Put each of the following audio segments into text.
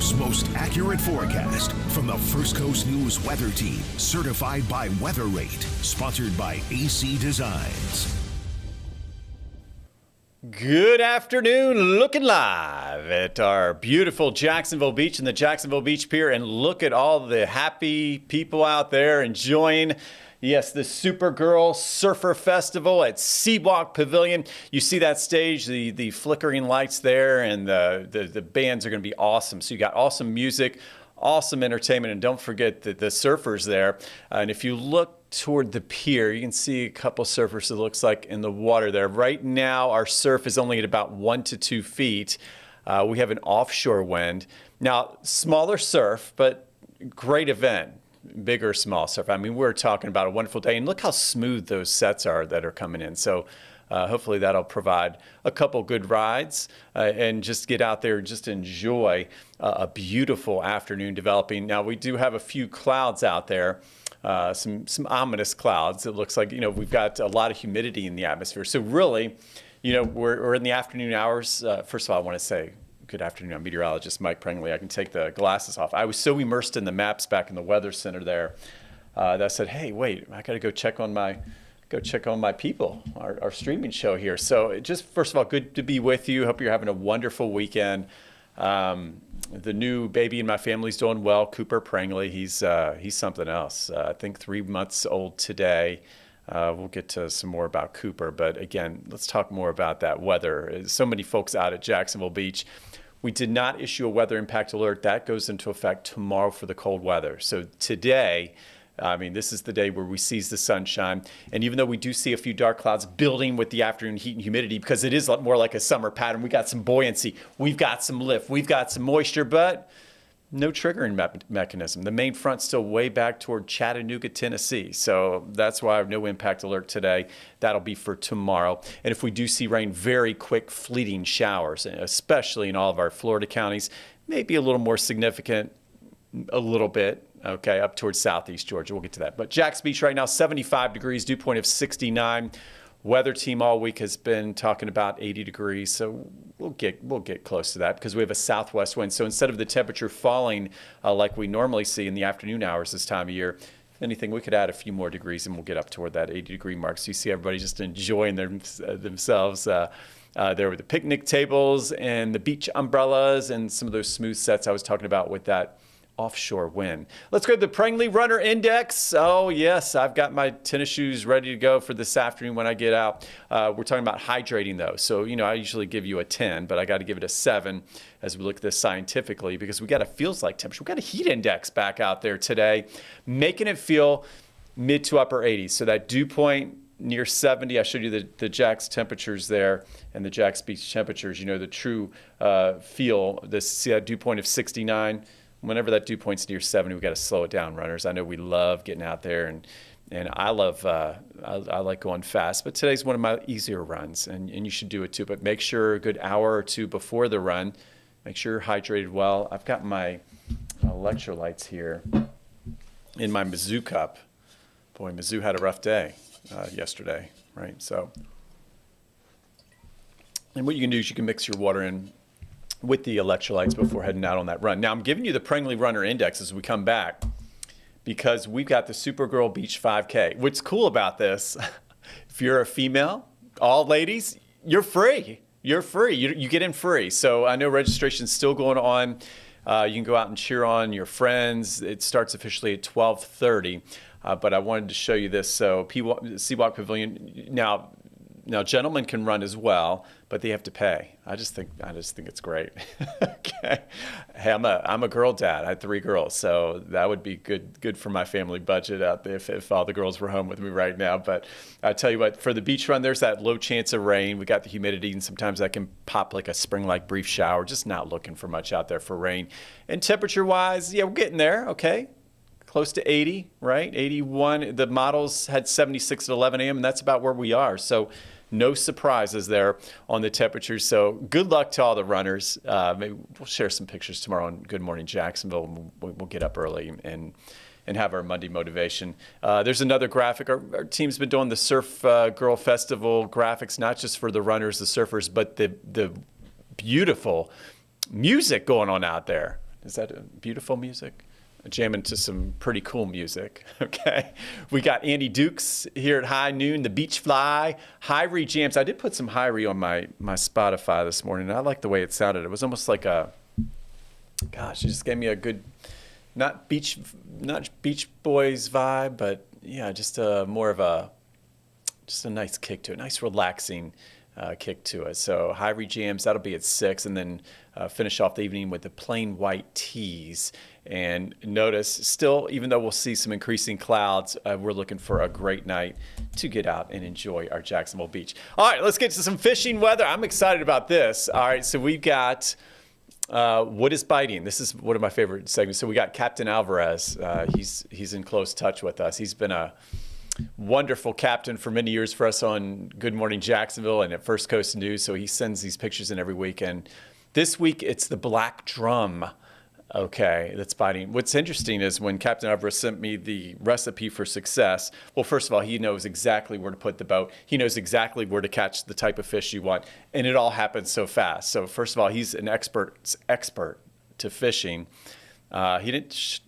world's most accurate forecast from the First Coast News Weather Team, certified by Weather Rate, sponsored by AC Designs. Good afternoon, looking live at our beautiful Jacksonville Beach and the Jacksonville Beach Pier, and look at all the happy people out there enjoying, yes, the Supergirl Surfer Festival at Seawalk Pavilion. You see that stage, the flickering lights there, and the bands are going to be awesome. So you got awesome music, awesome entertainment, and don't forget the surfers there. And if you look toward the pier, you can see a couple surfers, it looks like, in the water there. Right now, our surf is only at about 1 to 2 feet. We have an offshore wind. Now, smaller surf, but great event. Big or small surf. I mean, we're talking about a wonderful day, and look how smooth those sets are that are coming in. So hopefully that'll provide a couple good rides and just get out there and just enjoy a beautiful afternoon developing. Now, we do have a few clouds out there. Some ominous clouds. It looks like, we've got a lot of humidity in the atmosphere. So really, we're in the afternoon hours. First of all, I want to say good afternoon. I'm meteorologist Mike Prengley. I can take the glasses off. I was so immersed in the maps back in the Weather Center there that I said, hey, wait, I got to go check on my people, our streaming show here. So just first of all, good to be with you. Hope you're having a wonderful weekend. The new baby in my family's doing well. Cooper Prengley, he's something else. I think 3 months old today. We'll get to some more about Cooper, but again, let's talk more about that weather. So many folks out at Jacksonville Beach. We did not issue a weather impact alert. That goes into effect tomorrow for the cold weather. So today, this is the day where we seize the sunshine. And even though we do see a few dark clouds building with the afternoon heat and humidity, because it is more like a summer pattern, we got some buoyancy, we've got some lift, we've got some moisture, but no triggering mechanism. The main front's still way back toward Chattanooga, Tennessee. So that's why I have no impact alert today. That'll be for tomorrow. And if we do see rain, very quick, fleeting showers, especially in all of our Florida counties, maybe a little more significant, a little bit. Okay, up towards southeast Georgia. We'll get to that. But Jax Beach right now, 75 degrees, dew point of 69. Weather team all week has been talking about 80 degrees, so we'll get close to that because we have a southwest wind. So instead of the temperature falling like we normally see in the afternoon hours this time of year, if anything, we could add a few more degrees and we'll get up toward that 80-degree mark. So you see everybody just enjoying themselves there with the picnic tables and the beach umbrellas and some of those smooth sets I was talking about with that offshore wind. Let's go to the Prengley Runner Index. Oh, yes, I've got my tennis shoes ready to go for this afternoon when I get out. We're talking about hydrating, though. So, I usually give you a 10, but I got to give it a 7 as we look at this scientifically because we got a feels like temperature. We got a heat index back out there today, making it feel mid to upper 80s. So that dew point near 70. I showed you the Jax temperatures there and the Jax Beach temperatures. The true feel. See that dew point of 69. Whenever that dew point's near 70, we got to slow it down, runners. I know we love getting out there, and I love I like going fast. But today's one of my easier runs, and you should do it too. But make sure a good hour or two before the run, make sure you're hydrated well. I've got my electrolytes here in my Mizzou cup. Boy, Mizzou had a rough day yesterday, right? So, and what you can do is you can mix your water in with the electrolytes before heading out on that run. Now, I'm giving you the Prengley Runner Index as we come back because we've got the Supergirl Beach 5K. What's cool about this, if you're a female, all ladies, you're free. You're free. You get in free. So I know registration's still going on. You can go out and cheer on your friends. It starts officially at 12:30, but I wanted to show you this. So Seawalk Pavilion, now, gentlemen can run as well, but they have to pay. I just think it's great. Okay, hey, I'm a girl dad. I had 3 girls, so that would be good for my family budget out there if all the girls were home with me right now. But I tell you what, for the beach run, there's that low chance of rain. We got the humidity, and sometimes that can pop like a spring-like brief shower. Just not looking for much out there for rain. And temperature-wise, yeah, we're getting there. Okay. Close to 80, right? 81. The models had 76 at 11 a.m., and that's about where we are. So no surprises there on the temperatures. So good luck to all the runners. Maybe we'll share some pictures tomorrow on Good Morning Jacksonville. We'll get up early and have our Monday motivation. There's another graphic. Our team's been doing the Surf Girl Festival graphics, not just for the runners, the surfers, but the beautiful music going on out there. Is that beautiful music? Jamming to some pretty cool music. Okay. We got Andy Dukes here at high noon, the Beach Fly, Hyrie jams. I did put some Hyrie on my Spotify this morning. I like the way it sounded. It was almost like it just gave me a good, not Beach Boys vibe, but yeah, just more of a nice kick to it, nice relaxing kick to it. So Hyrie jams, that'll be at 6, and then finish off the evening with the Plain White Tees. And notice, still, even though we'll see some increasing clouds, we're looking for a great night to get out and enjoy our Jacksonville beach. All right, let's get to some fishing weather. I'm excited about this. All right, so we've got What is Biting? This is one of my favorite segments. So we got Captain Alvarez. He's in close touch with us. He's been a wonderful captain for many years for us on Good Morning Jacksonville and at First Coast News. So he sends these pictures in every week. And this week, it's the black drum. Okay, that's biting. What's interesting is when Captain Alvarez sent me the recipe for success, well, first of all, he knows exactly where to put the boat. He knows exactly where to catch the type of fish you want. And it all happens so fast. So first of all, he's an expert to fishing. He didn't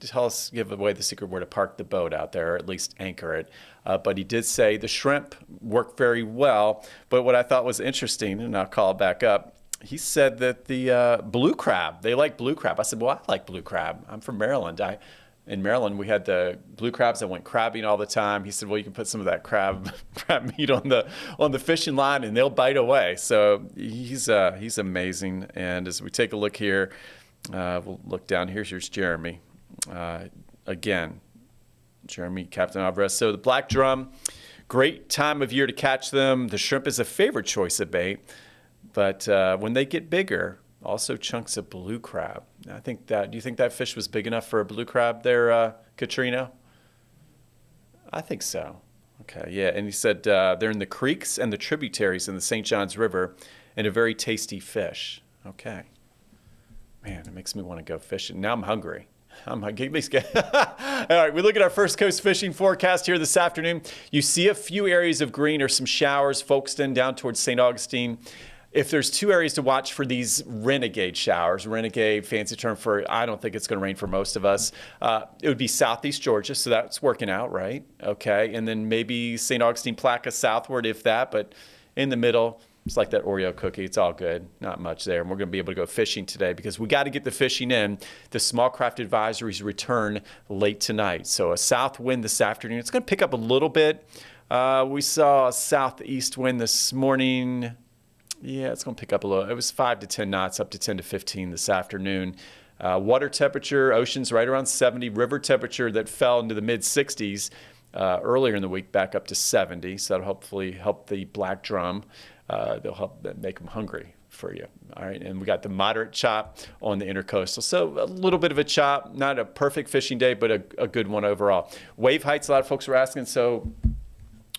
give away the secret where to park the boat out there, or at least anchor it. But he did say the shrimp work very well. But what I thought was interesting, and I'll call it back up, he said that the blue crab, they like blue crab. I said, well, I like blue crab. I'm from Maryland. In Maryland, we had the blue crabs that went crabbing all the time. He said, well, you can put some of that crab meat on the fishing line and they'll bite away. So he's amazing. And as we take a look here, we'll look down here. Here's Jeremy. Again, Jeremy, Captain Alvarez. So the black drum, great time of year to catch them. The shrimp is a favorite choice of bait. But when they get bigger, also chunks of blue crab. Do you think that fish was big enough for a blue crab there, Katrina? I think so. Okay, yeah. And he said they're in the creeks and the tributaries in the St. Johns River, and a very tasty fish. Okay. Man, it makes me want to go fishing. Now I'm hungry. All right, we look at our First Coast fishing forecast here this afternoon. You see a few areas of green or some showers, Folkestone down towards St. Augustine. If there's two areas to watch for these renegade showers, renegade, fancy term for, I don't think it's going to rain for most of us. It would be southeast Georgia, so that's working out, right? Okay, and then maybe St. Augustine, Placa southward, if that, but in the middle, it's like that Oreo cookie. It's all good. Not much there. And we're going to be able to go fishing today because we got to get the fishing in. The small craft advisories return late tonight. So a south wind this afternoon. It's going to pick up a little bit. We saw a southeast wind this morning. Yeah, it's going to pick up a little. It was 5 to 10 knots, up to 10 to 15 this afternoon. Water temperature, ocean's right around 70. River temperature that fell into the mid-60s earlier in the week, back up to 70. So that'll hopefully help the black drum. They'll help make them hungry for you. All right, and we got the moderate chop on the intercoastal. So a little bit of a chop, not a perfect fishing day, but a good one overall. Wave heights, a lot of folks were asking, so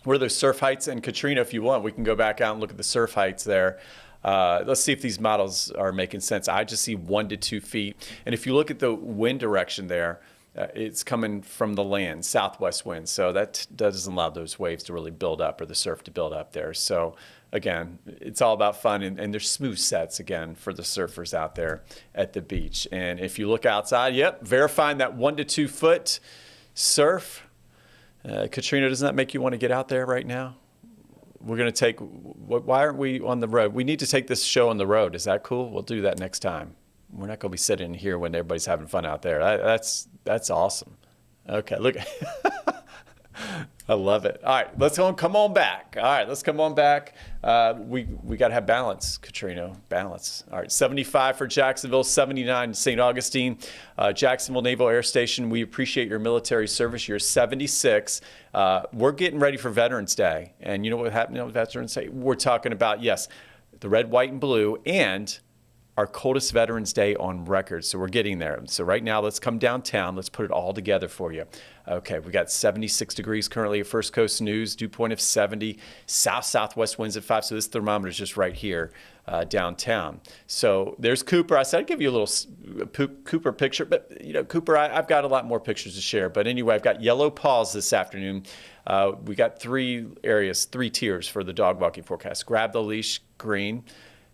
what are those surf heights? And Katrina, if you want, we can go back out and look at the surf heights there. Let's see if these models are making sense. I just see 1 to 2 feet. And if you look at the wind direction there, it's coming from the land, southwest wind. So that doesn't allow those waves to really build up or the surf to build up there. So again, it's all about fun. And there's smooth sets, again, for the surfers out there at the beach. And if you look outside, verifying that 1 to 2 foot surf. Katrina, doesn't that make you want to get out there right now? We're going to why aren't we on the road? We need to take this show on the road. Is that cool? We'll do that next time. We're not going to be sitting here when everybody's having fun out there. That's awesome. Okay, look. I love it. All right, come on back. All right, let's come on back. We got to have balance, Katrina, balance. All right, 75 for Jacksonville, 79 St. Augustine. Jacksonville Naval Air Station, we appreciate your military service. You're 76. We're getting ready for Veterans Day. And you know what happened on Veterans Day? We're talking about, yes, the red, white, and blue, and our coldest Veterans Day on record. So we're getting there. So right now, let's come downtown. Let's put it all together for you. Okay, we got 76 degrees currently at First Coast News, dew point of 70, southwest winds at 5. So this thermometer is just right here downtown. So there's Cooper. I said I'd give you a little Cooper picture, but Cooper, I've got a lot more pictures to share. But anyway, I've got yellow paws this afternoon. We got 3 tiers for the dog walking forecast. Grab the leash, green.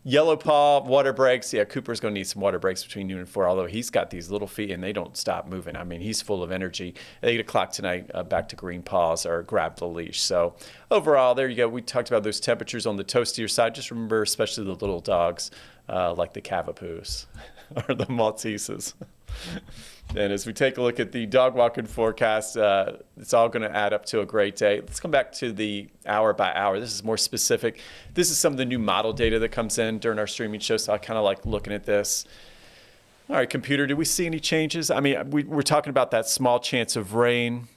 Yellow paw, water breaks. Yeah, Cooper's going to need some water breaks between noon and 4, although he's got these little feet and they don't stop moving. I mean, he's full of energy. At 8 o'clock tonight, back to green paws or grab the leash. So overall, there you go. We talked about those temperatures on the toastier side. Just remember, especially the little dogs like the Cavapoos or the Malteses. And as we take a look at the dog walking forecast, it's all going to add up to a great day. Let's come back to the hour by hour. This is more specific. This is some of the new model data that comes in during our streaming show, so I kind of like looking at this. All right, computer, do we see any changes? I mean, we're talking about that small chance of rain.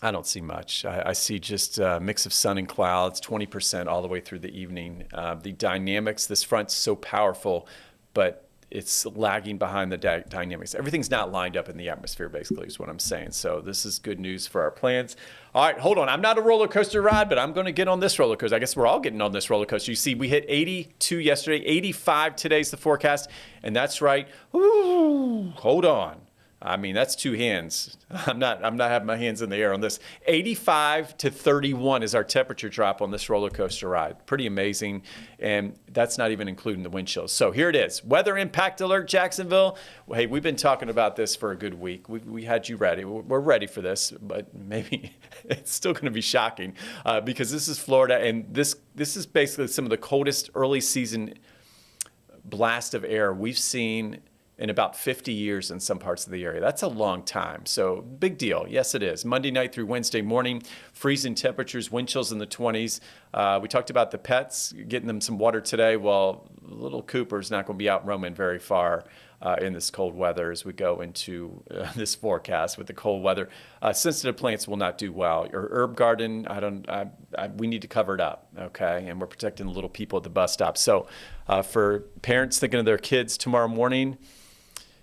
I don't see much. I see just a mix of sun and clouds, 20% all the way through the evening. The dynamics, this front's so powerful, but it's lagging behind the dynamics. Everything's not lined up in the atmosphere, basically, is what I'm saying. So this is good news for our plans. All right, hold on. I'm not a roller coaster ride, but I'm going to get on this roller coaster. I guess we're all getting on this roller coaster. You see, we hit 82 yesterday, 85 today's the forecast, and that's right. Ooh, hold on. I mean, that's two hands. I'm not having my hands in the air on this. 85 to 31 is our temperature drop on this roller coaster ride. Pretty amazing. And that's not even including the wind chills. So here it is. Weather impact alert, Jacksonville. Well, hey, we've been talking about this for a good week. We had you ready. We're ready for this, but maybe it's still going to be shocking because this is Florida, and this is basically some of the coldest early season blast of air we've seen in about 50 years in some parts of the area. That's a long time. So big deal. Yes, it is. Monday night through Wednesday morning, freezing temperatures, wind chills in the 20s. We talked about the pets, getting them some water today. Well, little Cooper's not going to be out roaming very far in this cold weather as we go into this forecast with the cold weather. Sensitive plants will not do well. Your herb garden, we need to cover it up, okay? And we're protecting the little people at the bus stop. So for parents thinking of their kids tomorrow morning,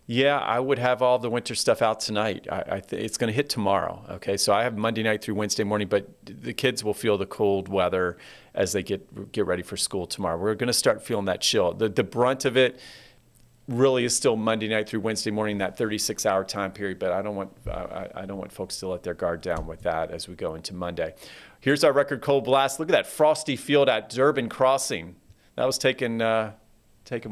yeah, I would have all the winter stuff out tonight. It's going to hit tomorrow, okay? So I have Monday night through Wednesday morning, but the kids will feel the cold weather as they get ready for school tomorrow. We're going to start feeling that chill. The brunt of it really is still Monday night through Wednesday morning, that 36-hour time period, but I don't want folks to let their guard down with that as we go into Monday. Here's our record cold blast. Look at that frosty field at Durbin Crossing. That was taken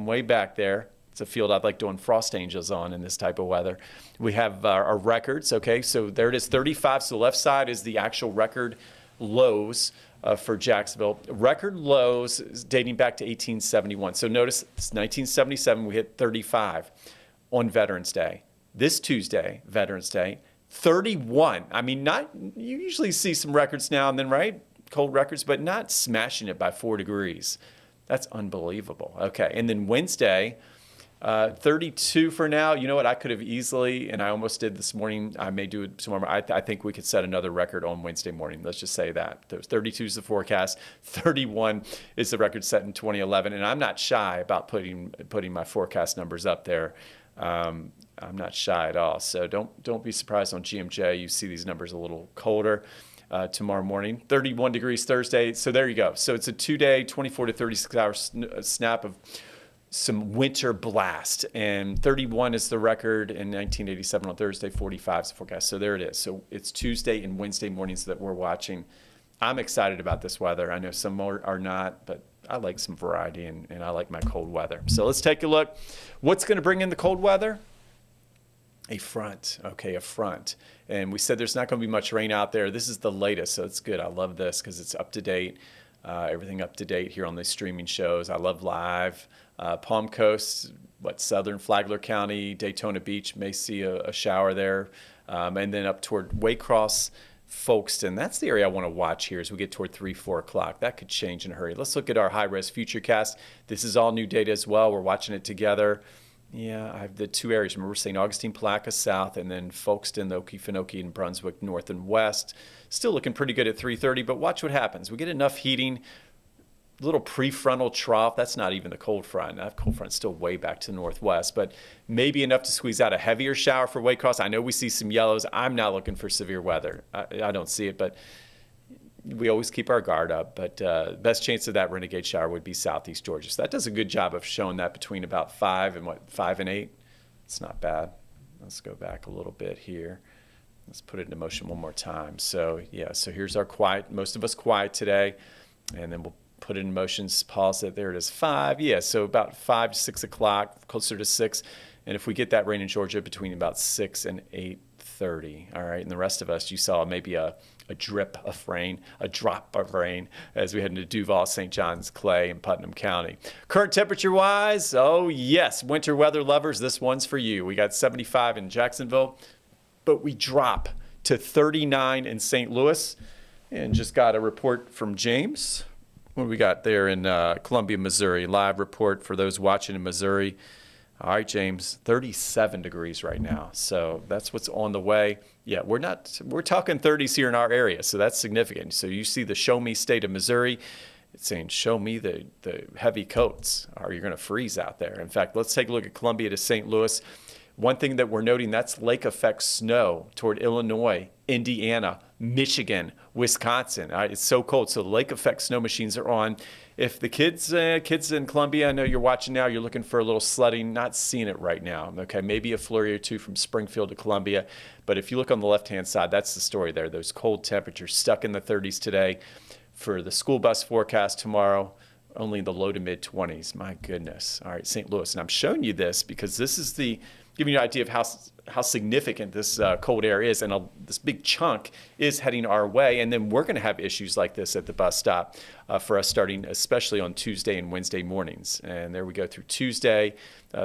way back there. It's a field I'd like doing frost angels on in this type of weather. We have our records, okay? So there it is, 35. So the left side is the actual record lows for Jacksonville. Record lows dating back to 1871. So notice it's 1977, we hit 35 on Veterans Day. This Tuesday, Veterans Day, 31. I mean, you usually see some records now and then, right? Cold records, but not smashing it by 4 degrees. That's unbelievable. Okay, and then Wednesday, 32 for now. You know what? I could have easily, and I almost did this morning. I may do it tomorrow. I think we could set another record on Wednesday morning. Let's just say that. There's 32 is the forecast. 31 is the record set in 2011. And I'm not shy about putting my forecast numbers up there. I'm not shy at all. So don't be surprised on GMJ. You see these numbers a little colder tomorrow morning. 31 degrees Thursday. So there you go. So it's a 2-day, 24 to 36 hour snap of some winter blast, and 31 is the record in 1987 on Thursday, 45 is the forecast. So there it is. So it's Tuesday and Wednesday mornings that we're watching. I'm excited about this weather. I know some more are not, but I like some variety, and I like my cold weather. So let's take a look. What's going to bring in the cold weather? A front. Okay, a front. And we said there's not going to be much rain out there. This is the latest, so it's good. I love this because it's up to date. Everything up to date here on these streaming shows. I love live. Palm Coast, southern Flagler County, Daytona Beach may see a shower there. And then up toward Waycross, Folkestone. That's the area I want to watch here as we get toward 3, 4 o'clock. That could change in a hurry. Let's look at our high-res futurecast. This is all new data as well. We're watching it together. Yeah, I have the two areas. Remember, St. Augustine, Palaca south, and then Folkestone, Okefenokee, and Brunswick north and west. Still looking pretty good at 3:30, but watch what happens. We get enough heating, little prefrontal trough. That's not even the cold front. That cold front's still way back to the northwest, but maybe enough to squeeze out a heavier shower for Waycross. I know we see some yellows. I'm not looking for severe weather. I don't see it, but we always keep our guard up. But best chance of that renegade shower would be southeast Georgia. So that does a good job of showing that between about 5 and 8. It's not bad. Let's go back a little bit here. Let's put it into motion one more time. So yeah, so here's our quiet. Most of us quiet today, and then we'll put it in motion, pause it. There it is, 5. Yeah, so about 5 to 6 o'clock, closer to 6. And if we get that rain in Georgia between about 6 and 8:30, all right? And the rest of us, you saw maybe a drip of rain, a drop of rain as we head into Duval, St. John's, Clay, and Putnam County. Current temperature-wise, oh, yes, winter weather lovers, this one's for you. We got 75 in Jacksonville, but we drop to 39 in St. Louis. And just got a report from James. What do we got there in Columbia, Missouri? Live report for those watching in Missouri. All right, James, 37 degrees right now. So that's what's on the way. Yeah, we're talking 30s here in our area, so that's significant. So you see the show me state of Missouri. It's saying, show me the heavy coats, or you're going to freeze out there. In fact, let's take a look at Columbia to St. Louis. One thing that we're noting, that's lake effect snow toward Illinois, Indiana, Michigan, Wisconsin. It's so cold. So the lake effect snow machines are on. If the kids in Columbia, I know you're watching now, you're looking for a little sledding, not seeing it right now. Okay, maybe a flurry or two from Springfield to Columbia. But if you look on the left-hand side, that's the story there. Those cold temperatures stuck in the 30s today. For the school bus forecast tomorrow, only in the low to mid-20s. My goodness. All right, St. Louis. And I'm showing you this because this is giving you an idea of how significant this cold air is, and this big chunk is heading our way, and then we're going to have issues like this at the bus stop for us starting especially on Tuesday and Wednesday mornings. And there we go through Tuesday,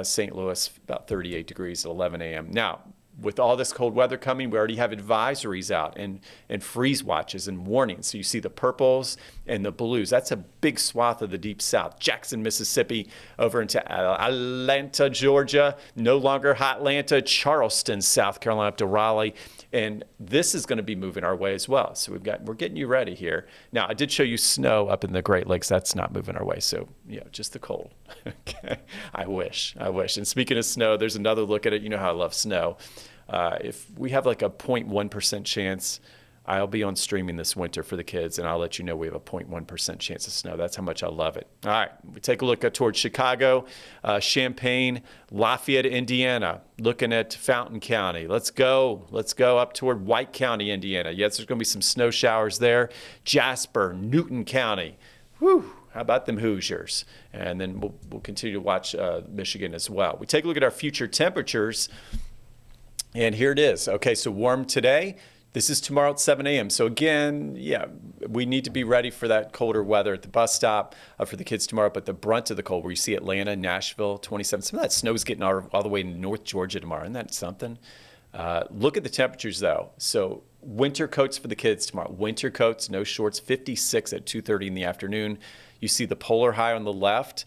St. Louis, about 38 degrees at 11 a.m. Now, with all this cold weather coming, we already have advisories out and freeze watches and warnings. So you see the purples and the blues. That's a big swath of the deep south. Jackson, Mississippi, over into Atlanta, Georgia, no longer Hotlanta, Charleston, South Carolina, up to Raleigh. And this is going to be moving our way as well. So we're getting you ready here. Now, I did show you snow up in the Great Lakes. That's not moving our way. So, just the cold. Okay. I wish. And speaking of snow, there's another look at it. You know how I love snow. If we have like a 0.1% chance, I'll be on streaming this winter for the kids, and I'll let you know we have a 0.1% chance of snow. That's how much I love it. All right, we take a look towards Chicago, Champaign, Lafayette, Indiana, looking at Fountain County. Let's go up toward White County, Indiana. Yes, there's going to be some snow showers there. Jasper, Newton County. Whew. How about them Hoosiers? And then we'll continue to watch Michigan as well. We take a look at our future temperatures. And here it is. Okay, so warm today. This is tomorrow at 7 a.m. So again, we need to be ready for that colder weather at the bus stop for the kids tomorrow. But the brunt of the cold, where you see Atlanta, Nashville, 27. Some of that snow is getting all the way to North Georgia tomorrow. Isn't that something? Look at the temperatures, though. So winter coats for the kids tomorrow. Winter coats, no shorts, 56 at 2:30 in the afternoon. You see the polar high on the left.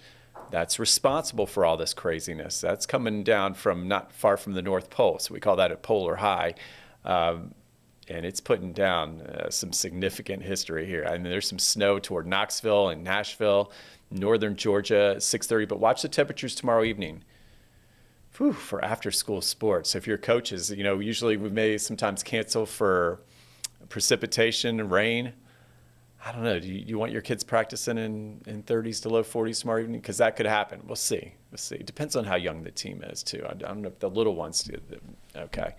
That's responsible for all this craziness. That's coming down from not far from the North Pole, so we call that a polar high. And it's putting down some significant history here. I mean, there's some snow toward Knoxville and Nashville, northern Georgia, 6:30. But watch the temperatures tomorrow evening. For after-school sports. So if you're coaches, usually we may sometimes cancel for precipitation and rain. I don't know. Do you want your kids practicing in 30s to low 40s tomorrow evening? Because that could happen. We'll see. It depends on how young the team is, too. I don't know if the little ones do. Okay.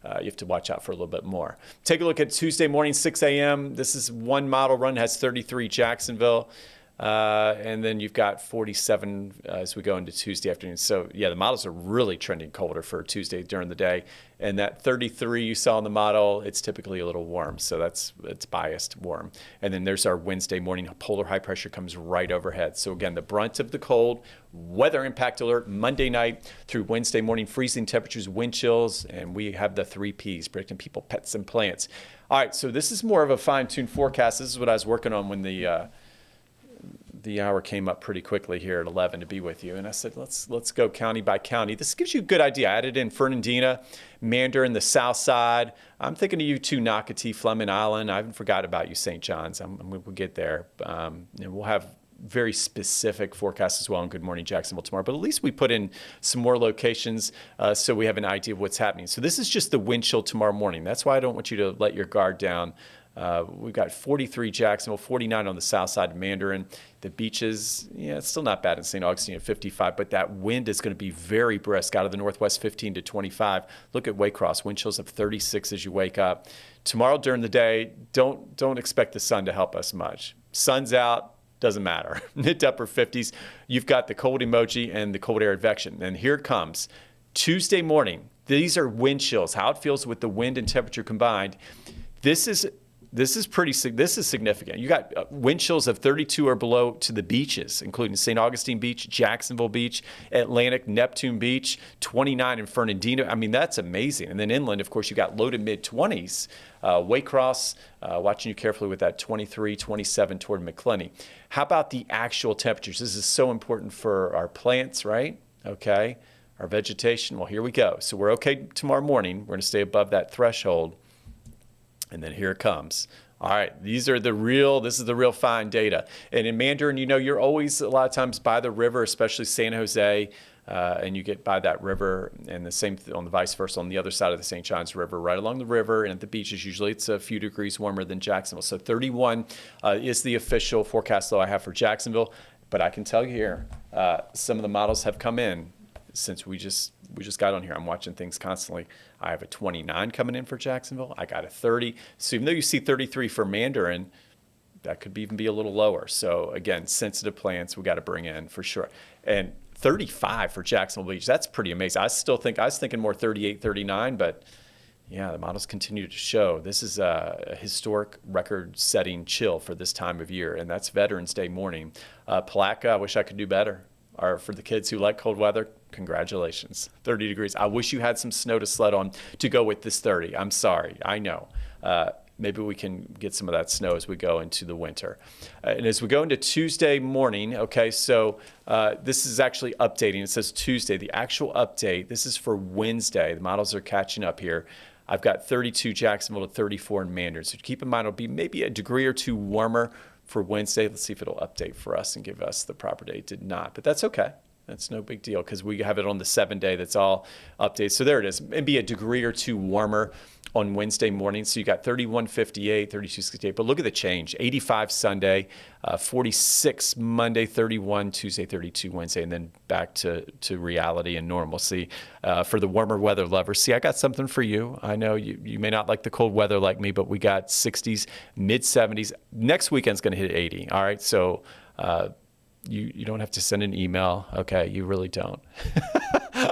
You have to watch out for a little bit more. Take a look at Tuesday morning, 6 a.m. This is one model run. It has 33 Jacksonville. And then you've got 47 as we go into Tuesday afternoon. So, the models are really trending colder for Tuesday during the day. And that 33 you saw in the model, it's typically a little warm. So it's biased warm. And then there's our Wednesday morning. Polar high pressure comes right overhead. So, again, the brunt of the cold, weather impact alert Monday night through Wednesday morning, freezing temperatures, wind chills, and we have the 3 Ps, predicting people, pets, and plants. All right, so this is more of a fine-tuned forecast. This is what I was working on when the hour came up pretty quickly here at 11 to be with you. And I said, let's go county by county. This gives you a good idea. I added in Fernandina, Mandarin, the south side. I'm thinking of you too, Nocatee, Fleming Island. I haven't forgot about you, St. John's. We'll get there. And we'll have very specific forecasts as well on Good Morning Jacksonville tomorrow. But at least we put in some more locations so we have an idea of what's happening. So this is just the wind chill tomorrow morning. That's why I don't want you to let your guard down. We've got 43 Jacksonville, 49 on the south side of Mandarin. The beaches, it's still not bad in St. Augustine at 55, but that wind is going to be very brisk out of the northwest, 15 to 25. Look at Waycross, wind chills of 36 as you wake up. Tomorrow during the day, don't expect the sun to help us much. Sun's out, Doesn't matter. Mid to upper 50s. You've got the cold emoji and the cold air advection. And here it comes. Tuesday morning. These are wind chills. How it feels with the wind and temperature combined. This is significant. You got wind chills of 32 or below to the beaches, including St. Augustine Beach, Jacksonville Beach, Atlantic, Neptune Beach, 29 in Fernandina. I mean, that's amazing. And then inland, of course, you got low to mid 20s. Waycross, watching you carefully with that 23, 27 toward McClenny. How about the actual temperatures? This is so important for our plants, right? Okay. Our vegetation. Well, here we go. So we're okay tomorrow morning. We're going to stay above that threshold. And then here it comes. All right, this is the real fine data. And in Mandarin, you're always a lot of times by the river, especially San Jose, and you get by that river, and the same on the vice versa on the other side of the St. Johns River, right along the river and at the beaches. Usually it's a few degrees warmer than Jacksonville. So 31 is the official forecast though I have for Jacksonville. But I can tell you here, some of the models have come in since we just got on here. I'm watching things constantly. I have a 29 coming in for Jacksonville. I got a 30. So even though you see 33 for Mandarin, that could even be a little lower. So again, sensitive plants we got to bring in for sure. And 35 for Jacksonville Beach. That's pretty amazing. I was thinking more 38, 39, but yeah, the models continue to show this is a historic record-setting chill for this time of year, and that's Veterans Day morning. Palatka, I wish I could do better. Or for the kids who like cold weather, congratulations. 30 degrees. I wish you had some snow to sled on to go with this 30. I'm sorry. I know. Maybe we can get some of that snow as we go into the winter. And as we go into Tuesday morning, okay, so this is actually updating. It says Tuesday. The actual update, this is for Wednesday. The models are catching up here. I've got 32 Jacksonville to 34 in Mandarin. So keep in mind, it'll be maybe a degree or two warmer for Wednesday. Let's see if it'll update for us and give us the proper date. It did not, but that's okay. That's no big deal because we have it on the 7-day that's all updated. So there it is. Maybe a degree or two warmer on Wednesday morning. So you got 31.58, 32.68. But look at the change. 85 Sunday, 46 Monday, 31 Tuesday, 32 Wednesday, and then back to reality and normalcy for the warmer weather lovers. See, I got something for you. I know you may not like the cold weather like me, but we got 60s, mid-70s. Next weekend's going to hit 80. All right, so you don't have to send an email. Okay, you really don't.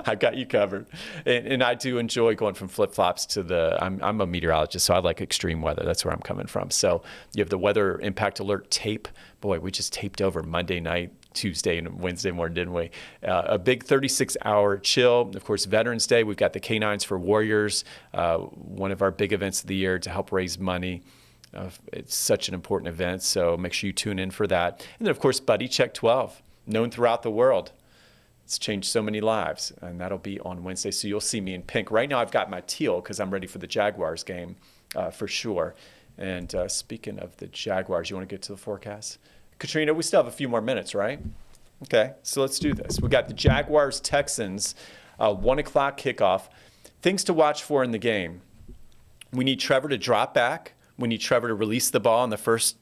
I've got you covered. And I do enjoy going from flip-flops to I'm a meteorologist, so I like extreme weather. That's where I'm coming from. So you have the weather impact alert tape. Boy, we just taped over Monday night, Tuesday, and Wednesday morning, didn't we? A big 36-hour chill. Of course, Veterans Day, we've got the Canines for Warriors, one of our big events of the year to help raise money. It's such an important event, so make sure you tune in for that. And then, of course, Buddy Check 12, known throughout the world. It's changed so many lives, and that'll be on Wednesday, so you'll see me in pink. Right now, I've got my teal because I'm ready for the Jaguars game for sure. And speaking of the Jaguars, you want to get to the forecast? Katrina, we still have a few more minutes, right? Okay, so let's do this. We got the Jaguars-Texans, 1 o'clock kickoff. Things to watch for in the game. We need Trevor to drop back. We need Trevor to release the ball in the first,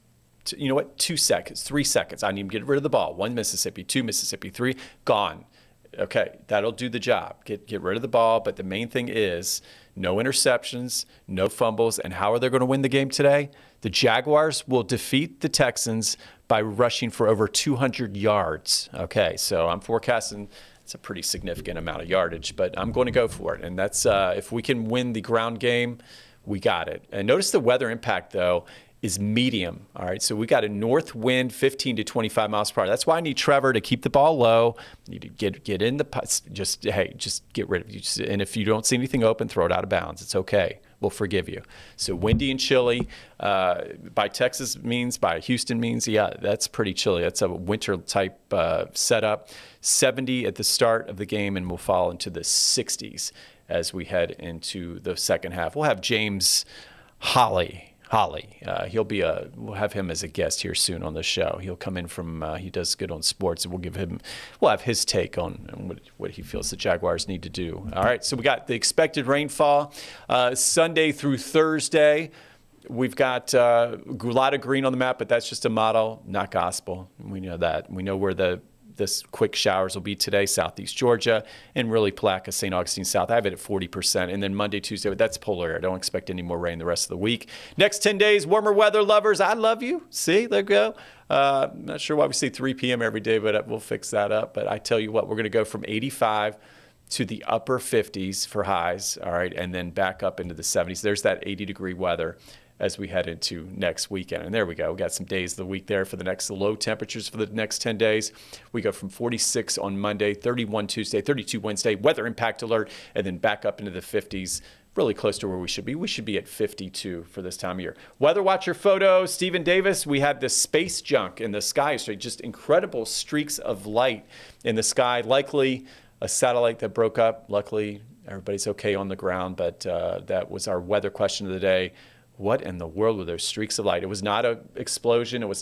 2 seconds, 3 seconds. I need him to get rid of the ball. 1 Mississippi, 2 Mississippi, 3, gone. Okay, that'll do the job. Get rid of the ball, but the main thing is no interceptions, no fumbles, and how are they going to win the game today? The Jaguars will defeat the Texans by rushing for over 200 yards. Okay, so I'm forecasting it's a pretty significant amount of yardage, but I'm going to go for it. And that's if we can win the ground game, we got it. And notice the weather impact, though, is medium. All right, so we got a north wind, 15 to 25 miles per hour. That's why I need Trevor to keep the ball low. You need to get in the putts. Just get rid of it. And if you don't see anything open, throw it out of bounds. It's okay. We'll forgive you. So windy and chilly. By Texas means, by Houston means, yeah, that's pretty chilly. That's a winter type setup. 70 at the start of the game, and we'll fall into the 60s as we head into the second half. We'll have James Holly. We'll have him as a guest here soon on the show. He'll come in from, he does good on sports, and we'll have his take on what he feels the Jaguars need to do. All right, so we got the expected rainfall Sunday through Thursday. We've got a lot of green on the map, but that's just a model, not gospel. We know that. We know where the this quick showers will be today, southeast Georgia, and really Palatka, St. Augustine South. I have it at 40%. And then Monday, Tuesday, but that's polar air. I don't expect any more rain the rest of the week. Next 10 days, warmer weather lovers. I love you. See, there you go. I'm not sure why we say 3 p.m. every day, but we'll fix that up. But I tell you what, we're going to go from 85 to the upper 50s for highs, all right, and then back up into the 70s. There's that 80-degree weather as we head into next weekend. And there we go. We got some days of the week there for the next low temperatures for the next 10 days. We go from 46 on Monday, 31 Tuesday, 32 Wednesday, weather impact alert, and then back up into the 50s, really close to where we should be. We should be at 52 for this time of year. Weather Watcher photo, Stephen Davis. We had this space junk in the sky, so just incredible streaks of light in the sky, likely a satellite that broke up. Luckily, everybody's okay on the ground, but that was our weather question of the day. What in the world were those streaks of light? It was not an explosion. It was